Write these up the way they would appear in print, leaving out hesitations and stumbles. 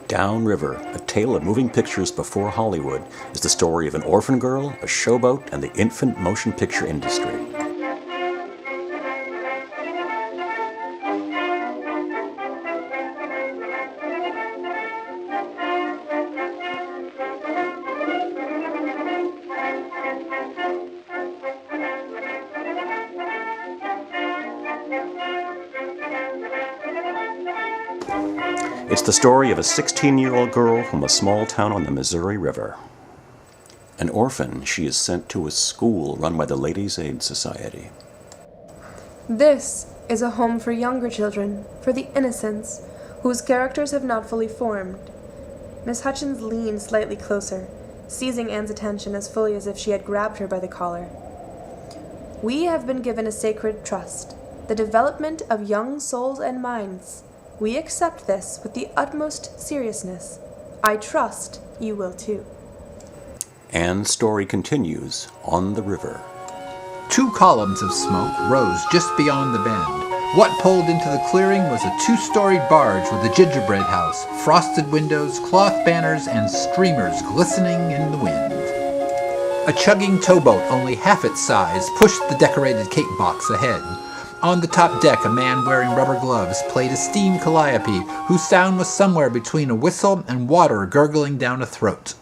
Downriver, a tale of moving pictures before Hollywood, is the story of an orphan girl, a showboat, and the infant motion picture industry. It's the story of a 16-year-old girl from a small town on the Missouri River. An orphan, she is sent to a school run by the Ladies' Aid Society. This is a home for younger children, for the innocents, whose characters have not fully formed. Miss Hutchins leaned slightly closer, seizing Anne's attention as fully as if she had grabbed her by the collar. We have been given a sacred trust, the development of young souls and minds. We accept this with the utmost seriousness. I trust you will too. Anne's story continues on the river. 2 columns of smoke rose just beyond the bend. What pulled into the clearing was a 2-storied barge with a gingerbread house, frosted windows, cloth banners, and streamers glistening in the wind. A chugging towboat only half its size pushed the decorated cake box ahead. On the top deck, a man wearing rubber gloves played a steam calliope whose sound was somewhere between a whistle and water gurgling down a throat.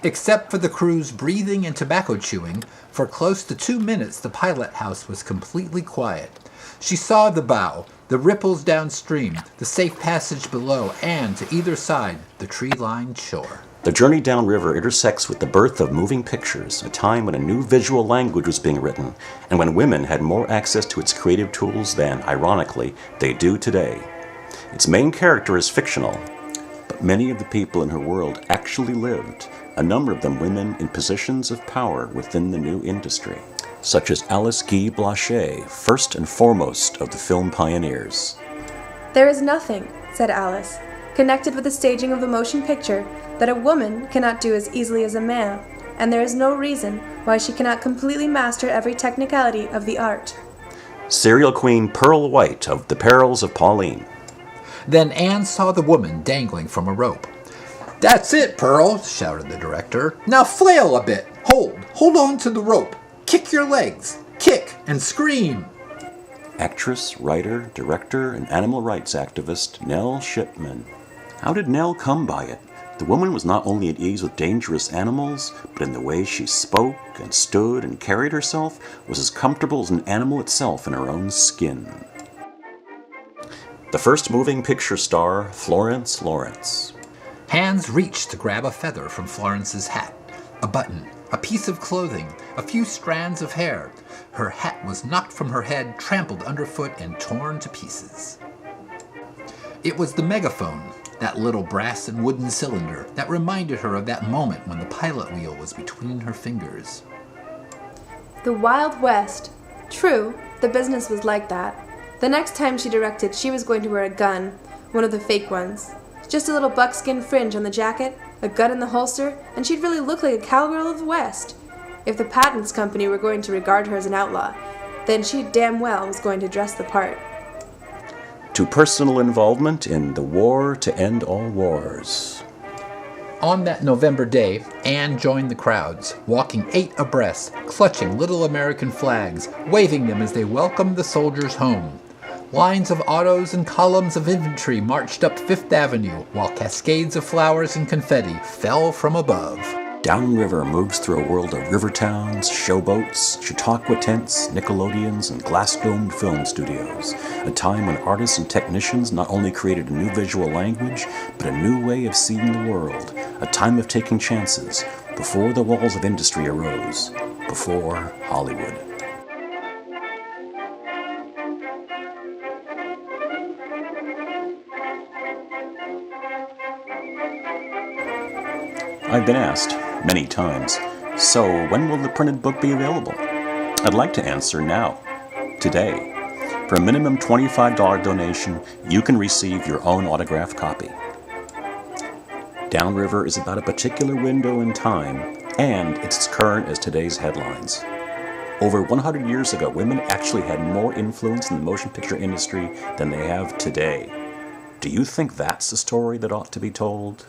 Except for the crew's breathing and tobacco chewing, for close to 2 minutes the pilot house was completely quiet. She saw the bow, the ripples downstream, the safe passage below, and to either side, the tree-lined shore. The journey downriver intersects with the birth of moving pictures, a time when a new visual language was being written, and when women had more access to its creative tools than, ironically, they do today. Its main character is fictional, but many of the people in her world actually lived, a number of them women in positions of power within the new industry, such as Alice Guy Blaché, first and foremost of the film pioneers. There is nothing, said Alice, connected with the staging of the motion picture that a woman cannot do as easily as a man, and there is no reason why she cannot completely master every technicality of the art. Serial queen Pearl White of The Perils of Pauline. Then Anne saw the woman dangling from a rope. "That's it, Pearl," shouted the director. "Now flail a bit. Hold on to the rope. Kick your legs. Kick and scream." Actress, writer, director, and animal rights activist Nell Shipman. How did Nell come by it? The woman was not only at ease with dangerous animals, but in the way she spoke and stood and carried herself was as comfortable as an animal itself in her own skin. The first moving picture star, Florence Lawrence. Hands reached to grab a feather from Florence's hat, a button, a piece of clothing, a few strands of hair. Her hat was knocked from her head, trampled underfoot, and torn to pieces. It was the megaphone, that little brass and wooden cylinder that reminded her of that moment when the pilot wheel was between her fingers. The Wild West. True, the business was like that. The next time she directed, she was going to wear a gun, one of the fake ones. Just a little buckskin fringe on the jacket, a gun in the holster, and she'd really look like a cowgirl of the West. If the patents company were going to regard her as an outlaw, then she damn well was going to dress the part. To personal involvement in the war to end all wars. On that November day, Anne joined the crowds, walking 8 abreast, clutching little American flags, waving them as they welcomed the soldiers home. Lines of autos and columns of infantry marched up Fifth Avenue, while cascades of flowers and confetti fell from above. Downriver moves through a world of river towns, showboats, Chautauqua tents, Nickelodeons, and glass-domed film studios. A time when artists and technicians not only created a new visual language, but a new way of seeing the world. A time of taking chances, before the walls of industry arose, before Hollywood. I've been asked, many times, so when will the printed book be available? I'd like to answer now, today. For a minimum $25 donation, you can receive your own autographed copy. Downriver is about a particular window in time, and it's as current as today's headlines. Over 100 years ago, women actually had more influence in the motion picture industry than they have today. Do you think that's a story that ought to be told?